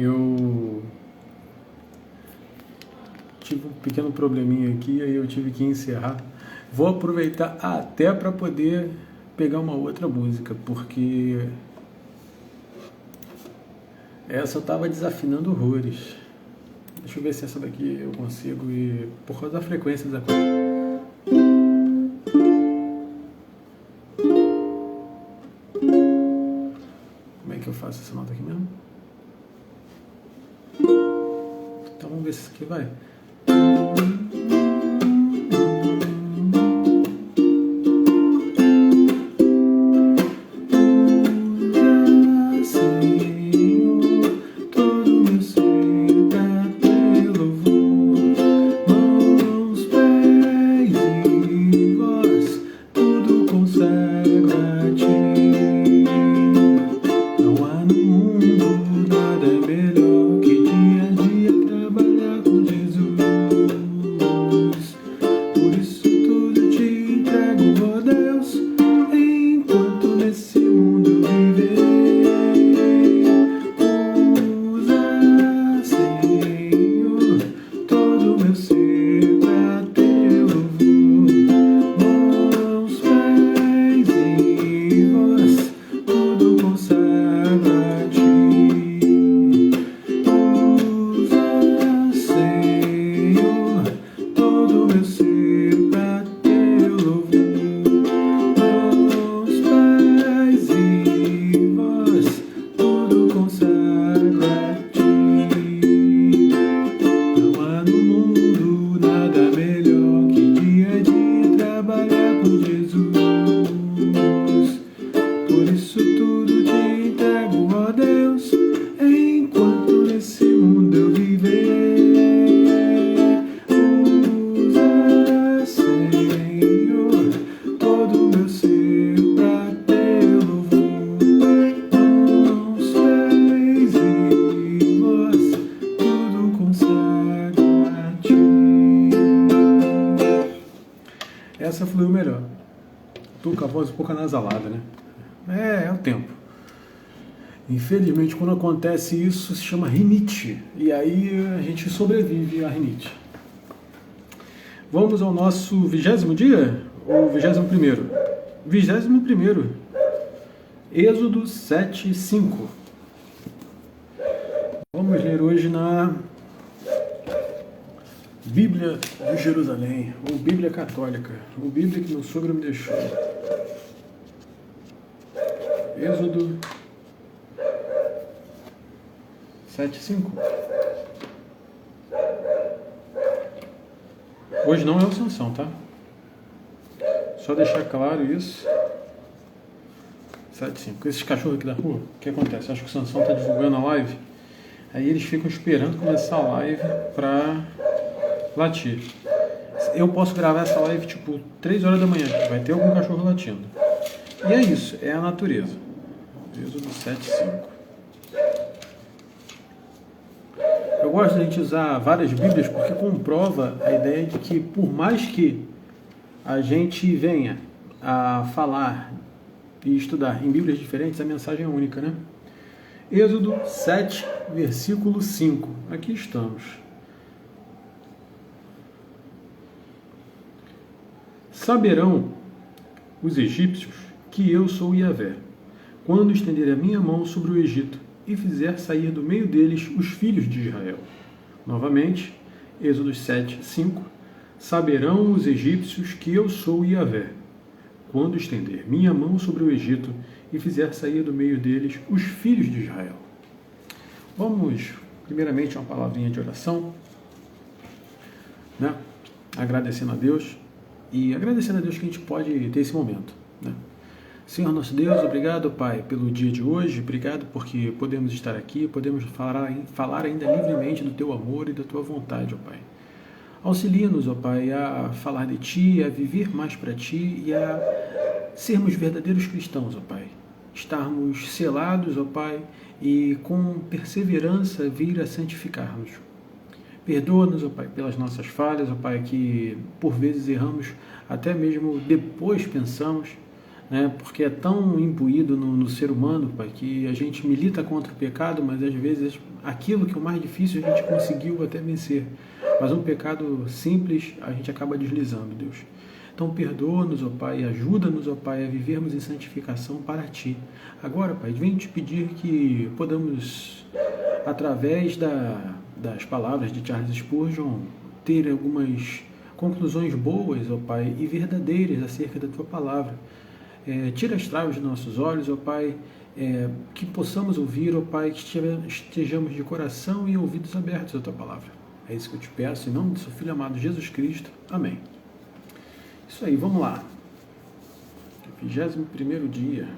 Eu tive um pequeno probleminha aqui, aí eu tive que encerrar. Vou aproveitar até para poder pegar uma outra música, porque essa eu estava desafinando horrores. Deixa eu ver se essa daqui eu consigo ir por causa da frequência da coisa. Como é que eu faço essa nota aqui mesmo? Então vamos ver se isso aqui vai. Essa fluiu melhor. Tô com a voz um pouco anasalada, né? É o tempo. Infelizmente, quando acontece isso, se chama rinite. E aí a gente sobrevive à rinite. Vamos ao nosso 20º dia? Ou 21º? 21º. Êxodo 7:5. Vamos ler hoje na Bíblia de Jerusalém, ou Bíblia Católica, ou Bíblia que meu sogro me deixou. Êxodo 7:5. Hoje não é o Sansão, tá? Só deixar claro isso. 7:5. Esses cachorros aqui da rua, o que acontece? Acho que o Sansão está divulgando a live, aí eles ficam esperando começar a live para latir. Eu posso gravar essa live tipo 3 horas da manhã, vai ter algum cachorro latindo. E é isso, é a natureza. Êxodo 7:5. Eu gosto de a gente usar várias Bíblias porque comprova a ideia de que por mais que a gente venha a falar e estudar em Bíblias diferentes, a mensagem é única, né? Êxodo 7, versículo 5. Aqui estamos. Saberão os egípcios que eu sou Yahvé, quando estender a minha mão sobre o Egito e fizer sair do meio deles os filhos de Israel. Novamente, Êxodo 7:5. Saberão os egípcios que eu sou Yahvé, quando estender minha mão sobre o Egito e fizer sair do meio deles os filhos de Israel. Vamos, primeiramente, uma palavrinha de oração, né? Agradecendo a Deus. E agradecendo a Deus que a gente pode ter esse momento, né? Senhor nosso Deus, obrigado, Pai, pelo dia de hoje, obrigado porque podemos estar aqui, podemos falar ainda livremente do Teu amor e da Tua vontade, ó Pai. Auxilia-nos, ó Pai, a falar de Ti, a viver mais para Ti e a sermos verdadeiros cristãos, ó Pai. Estarmos selados, ó Pai, e com perseverança vir a santificarmos. Perdoa-nos, ó Pai, pelas nossas falhas, ó Pai, que por vezes erramos, até mesmo depois pensamos, né? Porque é tão imbuído no ser humano, Pai, que a gente milita contra o pecado, mas às vezes aquilo que é o mais difícil a gente conseguiu até vencer. Mas um pecado simples a gente acaba deslizando, Deus. Então perdoa-nos, ó Pai, ajuda-nos, ó Pai, a vivermos em santificação para Ti. Agora, Pai, venho te pedir que podamos, através das palavras de Charles Spurgeon, ter algumas conclusões boas, ó Pai, e verdadeiras acerca da Tua palavra. Tira as travas dos nossos olhos, ó Pai, que possamos ouvir, ó Pai, que estejamos de coração e ouvidos abertos à Tua palavra. É isso que eu te peço, em nome do Seu Filho amado Jesus Cristo. Amém. Isso aí, vamos lá. 21º dia.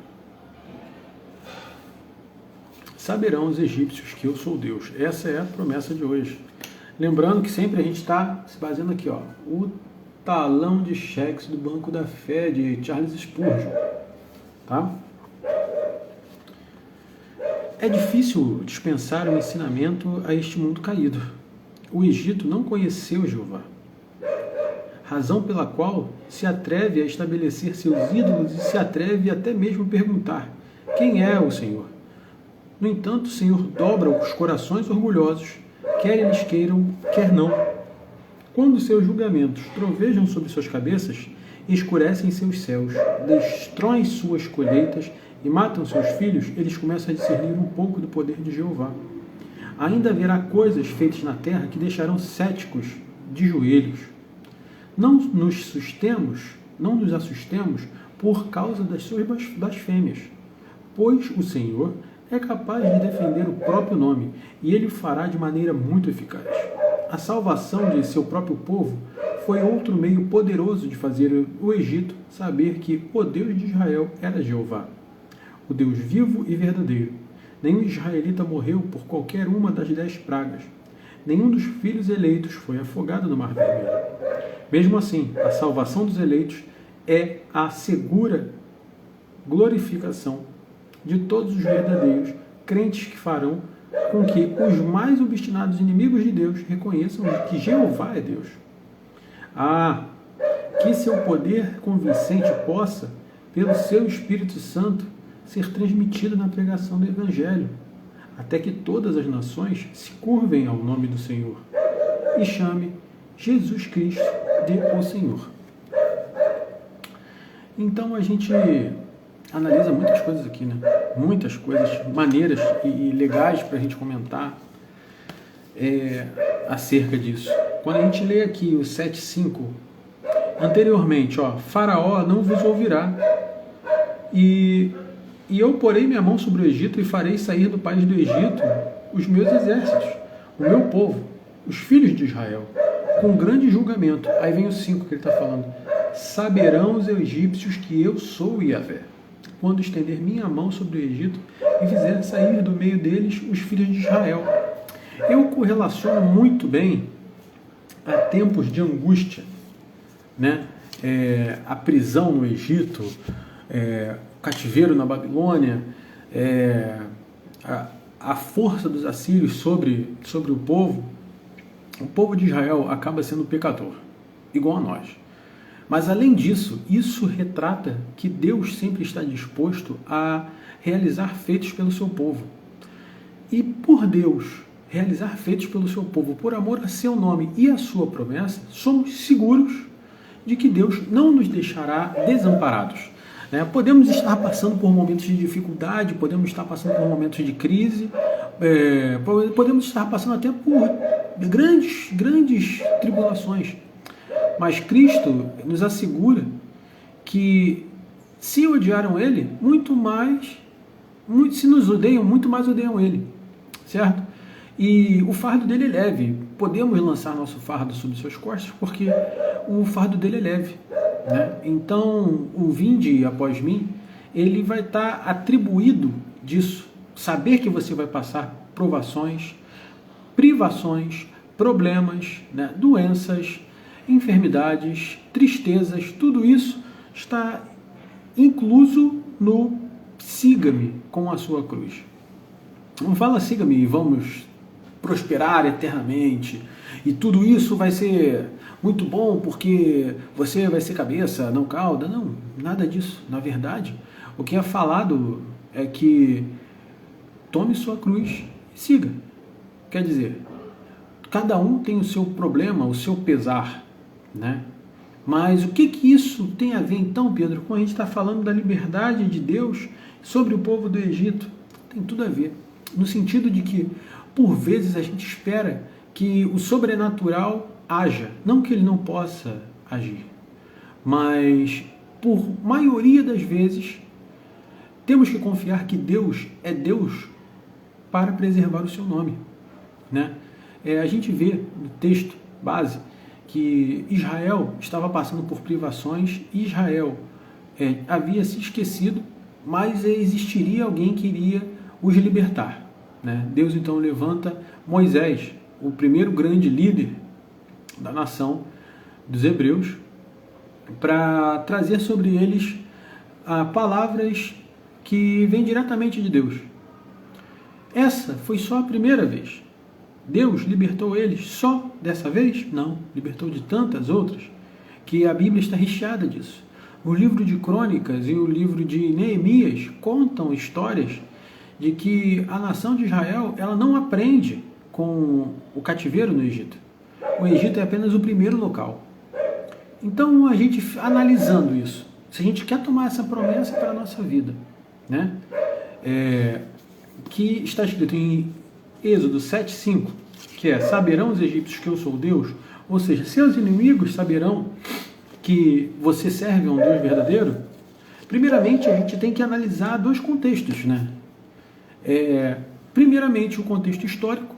Saberão os egípcios que eu sou Deus. Essa é a promessa de hoje. Lembrando que sempre a gente está se baseando aqui, ó, o talão de cheques do Banco da Fé de Charles Spurgeon, tá? É difícil dispensar o ensinamento a este mundo caído. O Egito não conheceu Jeová, razão pela qual se atreve a estabelecer seus ídolos e se atreve até mesmo a perguntar: quem é o Senhor? No entanto, o Senhor dobra os corações orgulhosos, quer eles queiram, quer não. Quando seus julgamentos trovejam sobre suas cabeças, escurecem seus céus, destroem suas colheitas e matam seus filhos, eles começam a discernir um pouco do poder de Jeová. Ainda haverá coisas feitas na terra que deixarão céticos de joelhos. Não nos assustemos por causa das suas blasfêmias, pois o Senhor é capaz de defender o próprio nome, e Ele o fará de maneira muito eficaz. A salvação de seu próprio povo foi outro meio poderoso de fazer o Egito saber que o Deus de Israel era Jeová, o Deus vivo e verdadeiro. Nenhum israelita morreu por qualquer uma das 10 pragas. Nenhum dos filhos eleitos foi afogado no Mar Vermelho. Mesmo assim, a salvação dos eleitos é a segura glorificação de todos os verdadeiros crentes que farão com que os mais obstinados inimigos de Deus reconheçam que Jeová é Deus. Que seu poder convincente possa, pelo seu Espírito Santo, ser transmitido na pregação do Evangelho, até que todas as nações se curvem ao nome do Senhor e chame Jesus Cristo de o Senhor. Então a gente analisa muitas coisas aqui, né? Muitas coisas maneiras e legais para a gente comentar acerca disso. Quando a gente lê aqui o 7:5, anteriormente, Faraó não vos ouvirá, e eu porei minha mão sobre o Egito e farei sair do país do Egito os meus exércitos, o meu povo, os filhos de Israel, com grande julgamento. Aí vem o 5 que ele está falando. Saberão os egípcios que eu sou Yahvé, quando estender minha mão sobre o Egito e fizer sair do meio deles os filhos de Israel. Eu correlaciono muito bem a tempos de angústia, né? A prisão no Egito, o cativeiro na Babilônia, a força dos assírios sobre o povo de Israel acaba sendo pecador, igual a nós. Mas além disso, isso retrata que Deus sempre está disposto a realizar feitos pelo seu povo. E por Deus realizar feitos pelo seu povo, por amor a seu nome e a sua promessa, somos seguros de que Deus não nos deixará desamparados. Podemos estar passando por momentos de dificuldade, podemos estar passando por momentos de crise, podemos estar passando até por grandes tribulações. Mas Cristo nos assegura que se odiaram Ele, se nos odeiam, muito mais odeiam Ele, certo? E o fardo dele é leve. Podemos lançar nosso fardo sobre suas costas, porque o fardo dele é leve, né? Então, o vinde após mim, ele vai estar atribuído disso. Saber que você vai passar provações, privações, problemas, né? Doenças, enfermidades, tristezas, tudo isso está incluso no siga-me com a sua cruz. Não fala siga-me e vamos prosperar eternamente, e tudo isso vai ser muito bom porque você vai ser cabeça, não cauda. Não, nada disso. Na verdade, o que é falado é que tome sua cruz e siga. Quer dizer, cada um tem o seu problema, o seu pesar, né? Mas o que isso tem a ver então, Pedro, com a gente está falando da liberdade de Deus sobre o povo do Egito? Tem tudo a ver, no sentido de que, por vezes, a gente espera que o sobrenatural haja, não que ele não possa agir, mas, por maioria das vezes, temos que confiar que Deus é Deus para preservar o seu nome, né? A gente vê no texto base que Israel estava passando por privações, Israel havia se esquecido, mas existiria alguém que iria os libertar, né? Deus então levanta Moisés, o primeiro grande líder da nação dos hebreus, para trazer sobre eles palavras que vêm diretamente de Deus. Essa foi só a primeira vez. Deus libertou eles só dessa vez? Não, libertou de tantas outras, que a Bíblia está recheada disso. O livro de Crônicas e o livro de Neemias contam histórias de que a nação de Israel ela não aprende com o cativeiro no Egito. O Egito é apenas o primeiro local. Então, a gente analisando isso, se a gente quer tomar essa promessa para a nossa vida, né? Que está escrito em Êxodo 7,5, que é: saberão os egípcios que eu sou Deus, ou seja, seus inimigos saberão que você serve a um Deus verdadeiro. Primeiramente, a gente tem que analisar dois contextos, né? Primeiramente, o contexto histórico,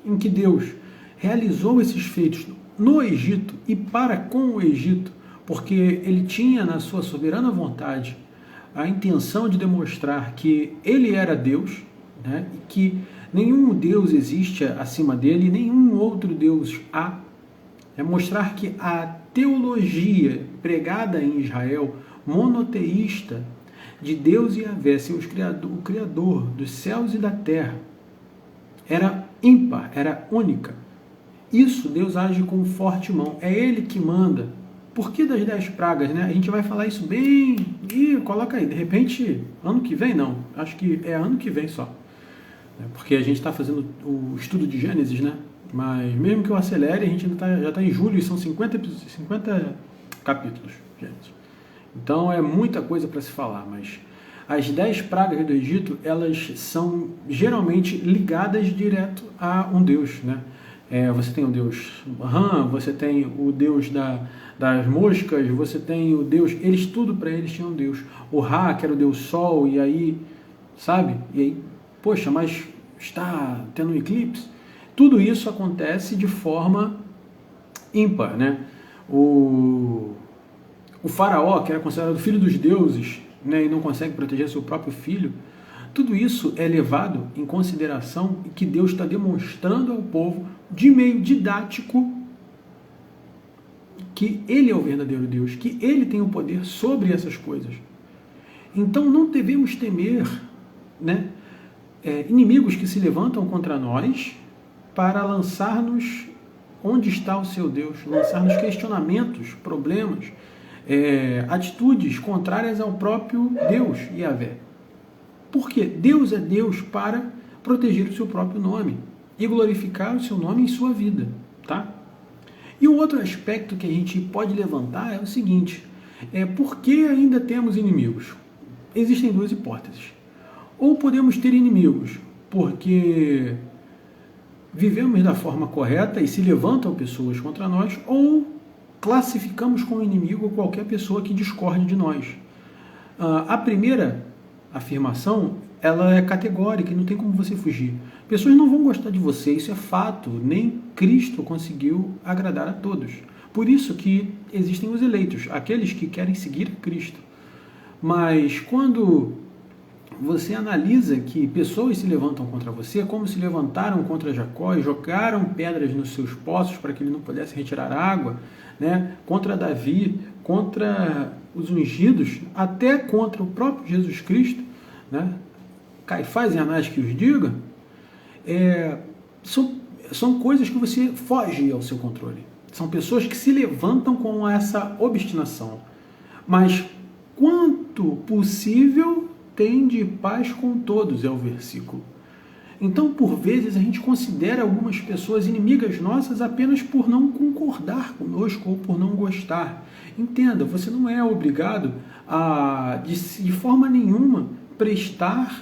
em que Deus realizou esses feitos no Egito e para com o Egito, porque ele tinha na sua soberana vontade a intenção de demonstrar que ele era Deus, né? E que nenhum Deus existe acima dele, nenhum outro Deus há. É mostrar que a teologia pregada em Israel, monoteísta, de Deus e Yahvé, o Criador dos céus e da terra, era ímpar, era única. Isso Deus age com forte mão, é Ele que manda. Por que das 10 pragas, né? A gente vai falar isso bem, coloca aí, de repente, ano que vem não, acho que é ano que vem só. Porque a gente está fazendo o estudo de Gênesis, né? Mas mesmo que eu acelere, a gente já está em julho e são 50 capítulos, gente. Então é muita coisa para se falar, mas as 10 pragas do Egito, elas são geralmente ligadas direto a um Deus, né? Você tem o Deus Ram, você tem o Deus das moscas, você tem o Deus... Eles, tudo para eles tinham um Deus. O Ra, que era o Deus Sol, e aí, sabe? E aí, poxa, mas está tendo um eclipse? Tudo isso acontece de forma ímpar, né? O faraó, que era considerado filho dos deuses, né, e não consegue proteger seu próprio filho, tudo isso é levado em consideração e que Deus está demonstrando ao povo, de meio didático, que Ele é o verdadeiro Deus, que Ele tem o poder sobre essas coisas. Então não devemos temer, né, inimigos que se levantam contra nós para lançar-nos onde está o seu Deus, lançar-nos questionamentos, problemas, atitudes contrárias ao próprio Deus, Yahvé. Porque Deus é Deus para proteger o seu próprio nome e glorificar o seu nome em sua vida, tá? E o outro aspecto que a gente pode levantar é o seguinte: por que ainda temos inimigos? Existem duas hipóteses. Ou podemos ter inimigos porque vivemos da forma correta e se levantam pessoas contra nós, ou classificamos como inimigo qualquer pessoa que discorde de nós. A primeira afirmação, ela é categórica e não tem como você fugir. Pessoas não vão gostar de você, isso é fato. Nem Cristo conseguiu agradar a todos. Por isso que existem os eleitos, aqueles que querem seguir a Cristo. Mas quando você analisa que pessoas se levantam contra você, como se levantaram contra Jacó e jogaram pedras nos seus poços para que ele não pudesse retirar água, né? Contra Davi, contra os ungidos, até contra o próprio Jesus Cristo, né? Caifás e Anás que os diga, são coisas que você foge ao seu controle. São pessoas que se levantam com essa obstinação. Mas quanto possível tem de paz com todos, é o versículo. Então, por vezes, a gente considera algumas pessoas inimigas nossas apenas por não concordar conosco ou por não gostar. Entenda, você não é obrigado a, de forma nenhuma, prestar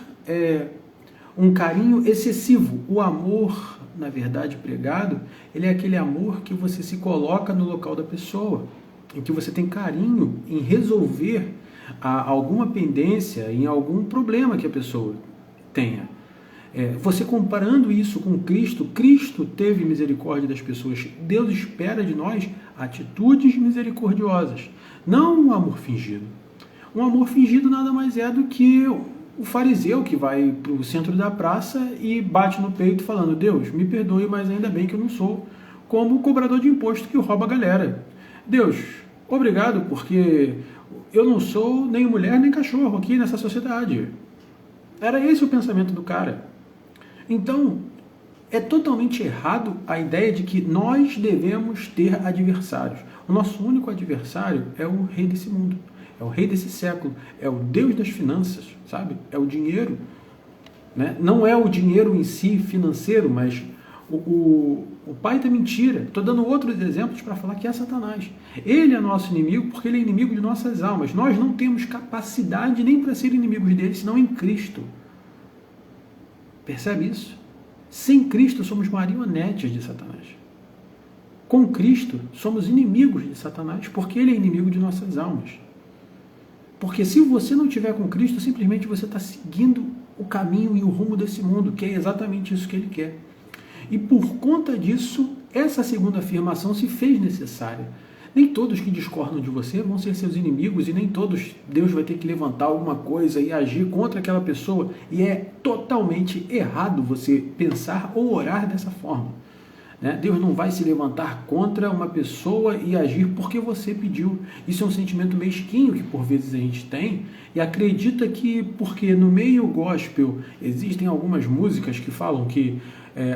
um carinho excessivo. O amor, na verdade, pregado, ele é aquele amor que você se coloca no local da pessoa, em que você tem carinho em resolver alguma pendência, em algum problema que a pessoa tenha. Você comparando isso com Cristo, Cristo teve misericórdia das pessoas. Deus espera de nós atitudes misericordiosas, não um amor fingido. Um amor fingido nada mais é do que o fariseu que vai para o centro da praça e bate no peito falando: Deus, me perdoe, mas ainda bem que eu não sou como o cobrador de imposto que rouba a galera. Deus, obrigado, porque eu não sou nem mulher nem cachorro aqui nessa sociedade. Era esse o pensamento do cara. Então, é totalmente errado a ideia de que nós devemos ter adversários. O nosso único adversário é o rei desse mundo, é o rei desse século, é o Deus das finanças, sabe? É o dinheiro. Né? Não é o dinheiro em si financeiro, mas o pai da mentira. Estou dando outros exemplos para falar que é Satanás. Ele é nosso inimigo porque ele é inimigo de nossas almas. Nós não temos capacidade nem para ser inimigos dele, senão em Cristo. Percebe isso? Sem Cristo somos marionetes de Satanás. Com Cristo somos inimigos de Satanás porque ele é inimigo de nossas almas. Porque se você não estiver com Cristo, simplesmente você está seguindo o caminho e o rumo desse mundo, que é exatamente isso que ele quer. E por conta disso, essa segunda afirmação se fez necessária. Nem todos que discordam de você vão ser seus inimigos e nem todos Deus vai ter que levantar alguma coisa e agir contra aquela pessoa. E é totalmente errado você pensar ou orar dessa forma. Deus não vai se levantar contra uma pessoa e agir porque você pediu. Isso é um sentimento mesquinho que por vezes a gente tem e acredita que porque no meio gospel existem algumas músicas que falam que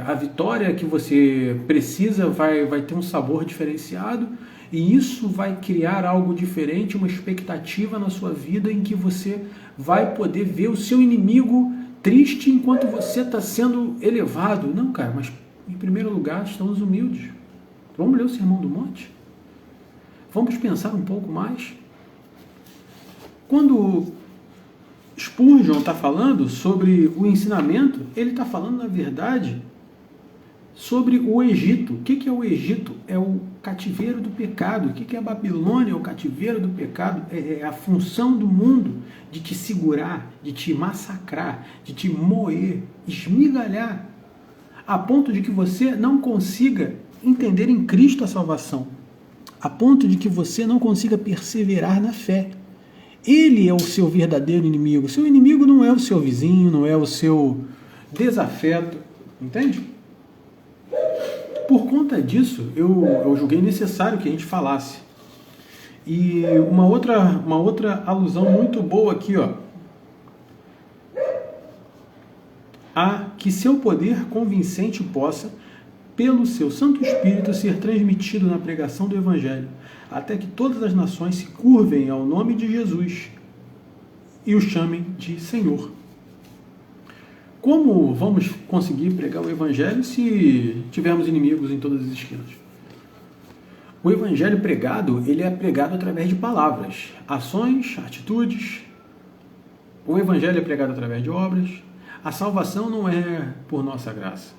a vitória que você precisa vai ter um sabor diferenciado e isso vai criar algo diferente, uma expectativa na sua vida em que você vai poder ver o seu inimigo triste enquanto você está sendo elevado. Não, cara, mas em primeiro lugar estão os humildes. Vamos ler o Sermão do Monte? Vamos pensar um pouco mais? Quando Spurgeon está falando sobre o ensinamento, ele está falando, na verdade, sobre o Egito. O que é o Egito? É o cativeiro do pecado. O que é a Babilônia? É o cativeiro do pecado. É a função do mundo de te segurar, de te massacrar, de te moer, esmigalhar, a ponto de que você não consiga entender em Cristo a salvação, a ponto de que você não consiga perseverar na fé. Ele é o seu verdadeiro inimigo. Seu inimigo não é o seu vizinho, não é o seu desafeto, entende? Por conta disso, eu julguei necessário que a gente falasse. E uma outra alusão muito boa aqui, ó. A que seu poder convincente possa, pelo seu Santo Espírito, ser transmitido na pregação do Evangelho, até que todas as nações se curvem ao nome de Jesus e o chamem de Senhor. Como vamos conseguir pregar o Evangelho se tivermos inimigos em todas as esquinas? O Evangelho pregado, ele é pregado através de palavras, ações, atitudes. O Evangelho é pregado através de obras. A salvação não é por nossa graça,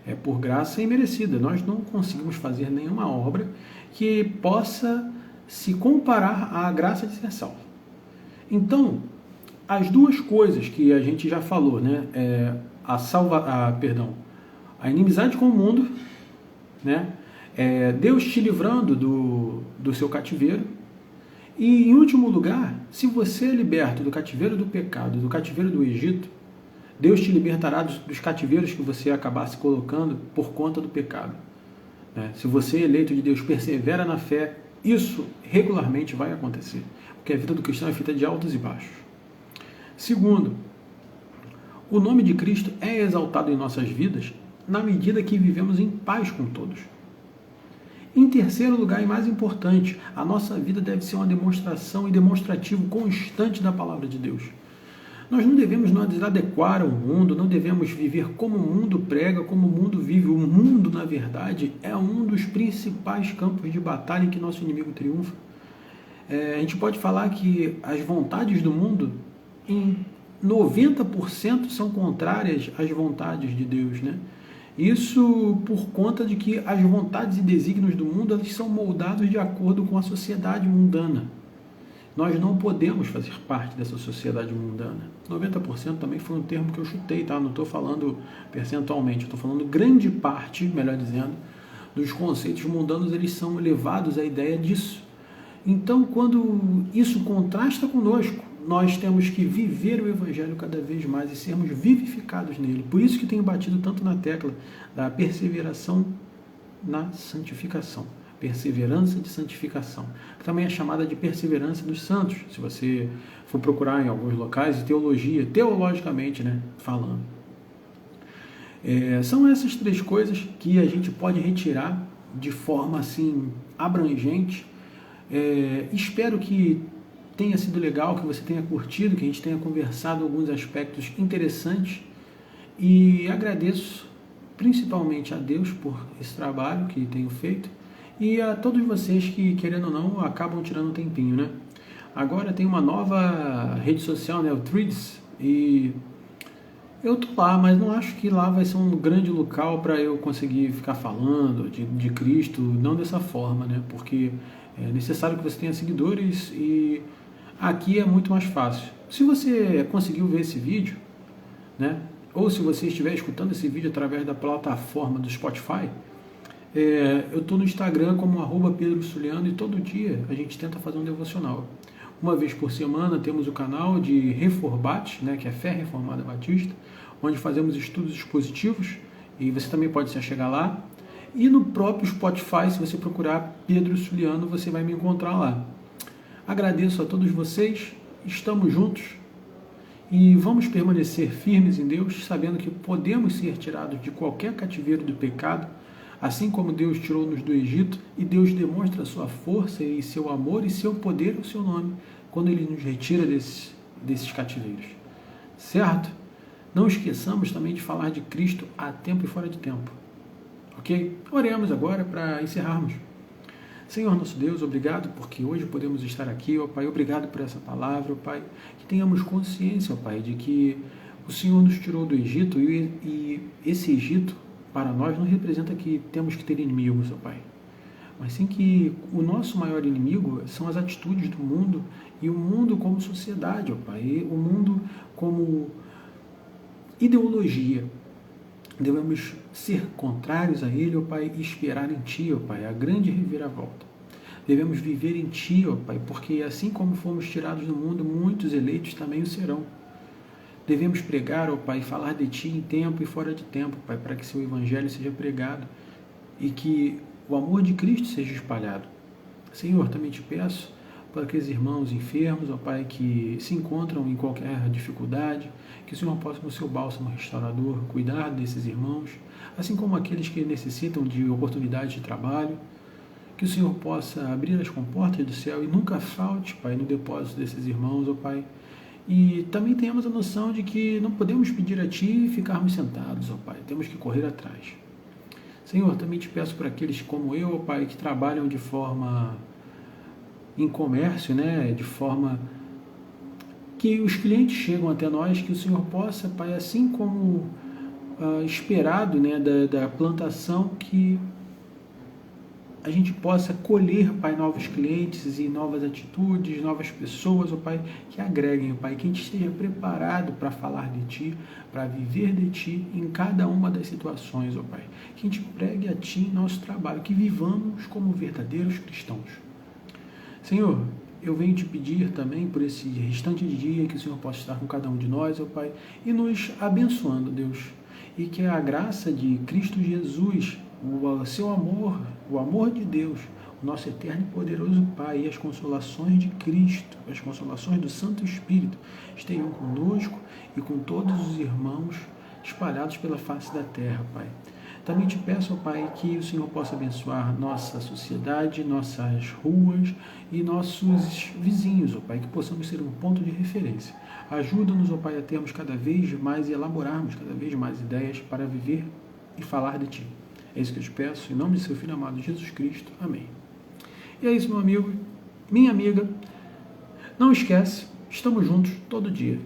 é por graça imerecida. Nós não conseguimos fazer nenhuma obra que possa se comparar à graça de ser salvo. Então, as duas coisas que a gente já falou, né, a inimizade com o mundo, né, Deus te livrando do seu cativeiro, e em último lugar, se você é liberto do cativeiro do pecado, do cativeiro do Egito, Deus te libertará dos cativeiros que você acabar se colocando por conta do pecado. Se você, eleito de Deus, persevera na fé, isso regularmente vai acontecer, porque a vida do cristão é feita de altos e baixos. Segundo, o nome de Cristo é exaltado em nossas vidas na medida que vivemos em paz com todos. Em terceiro lugar, e mais importante, a nossa vida deve ser uma demonstração e demonstrativo constante da palavra de Deus. Nós não devemos nos adequar ao mundo, não devemos viver como o mundo prega, como o mundo vive. O mundo, na verdade, é um dos principais campos de batalha em que nosso inimigo triunfa. A gente pode falar que as vontades do mundo, em 90% são contrárias às vontades de Deus, né? Isso por conta de que as vontades e desígnios do mundo eles são moldados de acordo com a sociedade mundana. Nós não podemos fazer parte dessa sociedade mundana. 90% também foi um termo que eu chutei, tá? Não estou falando percentualmente, estou falando grande parte, melhor dizendo, dos conceitos mundanos, eles são levados à ideia disso. Então, quando isso contrasta conosco, nós temos que viver o Evangelho cada vez mais e sermos vivificados nele. Por isso que tenho batido tanto na tecla da perseveração na santificação. Perseverança de santificação, que também é chamada de perseverança dos santos, se você for procurar em alguns locais de teologia, teologicamente, né, falando. São essas três coisas que a gente pode retirar de forma assim abrangente. Espero que tenha sido legal, que você tenha curtido, que a gente tenha conversado alguns aspectos interessantes e agradeço principalmente a Deus por esse trabalho que tenho feito e a todos vocês que, querendo ou não, acabam tirando um tempinho, né? Agora tem uma nova rede social, né, o Threads, e eu tô lá, mas não acho que lá vai ser um grande local para eu conseguir ficar falando de Cristo, não dessa forma, né? Porque é necessário que você tenha seguidores e aqui é muito mais fácil. Se você conseguiu ver esse vídeo, né? Ou se você estiver escutando esse vídeo através da plataforma do Spotify, eu estou no Instagram como @PedroSuliano e todo dia a gente tenta fazer um devocional. Uma vez por semana temos o canal de Reforbat, né, que é Fé Reformada Batista, onde fazemos estudos expositivos e você também pode se chegar lá. E no próprio Spotify, se você procurar Pedro Suliano, você vai me encontrar lá. Agradeço a todos vocês, estamos juntos e vamos permanecer firmes em Deus, sabendo que podemos ser tirados de qualquer cativeiro do pecado, assim como Deus tirou-nos do Egito, e Deus demonstra sua força e seu amor e seu poder ao seu nome, quando Ele nos retira desses cativeiros. Certo? Não esqueçamos também de falar de Cristo a tempo e fora de tempo. Ok? Oremos agora para encerrarmos. Senhor nosso Deus, obrigado porque hoje podemos estar aqui, ó Pai, obrigado por essa palavra, ó Pai, que tenhamos consciência, ó Pai, de que o Senhor nos tirou do Egito e esse Egito, para nós, não representa que temos que ter inimigos, ó Pai, mas sim que o nosso maior inimigo são as atitudes do mundo e o mundo como sociedade, ó Pai, e o mundo como ideologia. Devemos ser contrários a ele, ó Pai, e esperar em Ti, ó Pai, a grande reviravolta. Devemos viver em Ti, ó Pai, porque assim como fomos tirados do mundo, muitos eleitos também o serão. Devemos pregar, ó Pai, falar de Ti em tempo e fora de tempo, Pai, para que Seu Evangelho seja pregado e que o amor de Cristo seja espalhado. Senhor, também Te peço para aqueles irmãos enfermos, ó Pai, que se encontram em qualquer dificuldade, que o Senhor possa, com o Seu bálsamo restaurador, cuidar desses irmãos, assim como aqueles que necessitam de oportunidade de trabalho, que o Senhor possa abrir as comportas do céu e nunca falte, Pai, no depósito desses irmãos, ó Pai. E também tenhamos a noção de que não podemos pedir a Ti e ficarmos sentados, ó Pai, temos que correr atrás. Senhor, também Te peço por aqueles como eu, ó Pai, que trabalham de forma em comércio, né, de forma que os clientes chegam até nós, que o Senhor possa, Pai, assim como esperado, né, da plantação, que a gente possa colher, Pai, novos clientes e novas atitudes, novas pessoas, ó Pai, que agreguem, ó Pai, que a gente esteja preparado para falar de Ti, para viver de Ti em cada uma das situações, ó Pai, que a gente pregue a Ti em nosso trabalho, que vivamos como verdadeiros cristãos. Senhor, eu venho Te pedir também por esse restante de dia que o Senhor possa estar com cada um de nós, ó Pai, e nos abençoando, Deus, e que a graça de Cristo Jesus, o Seu amor, o amor de Deus, o nosso eterno e poderoso Pai, e as consolações de Cristo, as consolações do Santo Espírito, estejam conosco e com todos os irmãos espalhados pela face da terra, Pai. Também te peço, ó Pai, que o Senhor possa abençoar nossa sociedade, nossas ruas e nossos vizinhos, ó Pai, que possamos ser um ponto de referência. Ajuda-nos, ó Pai, a termos cada vez mais e elaborarmos cada vez mais ideias para viver e falar de Ti. É isso que eu te peço, em nome de seu Filho amado Jesus Cristo. Amém. E é isso, meu amigo, minha amiga. Não esquece, estamos juntos todo dia.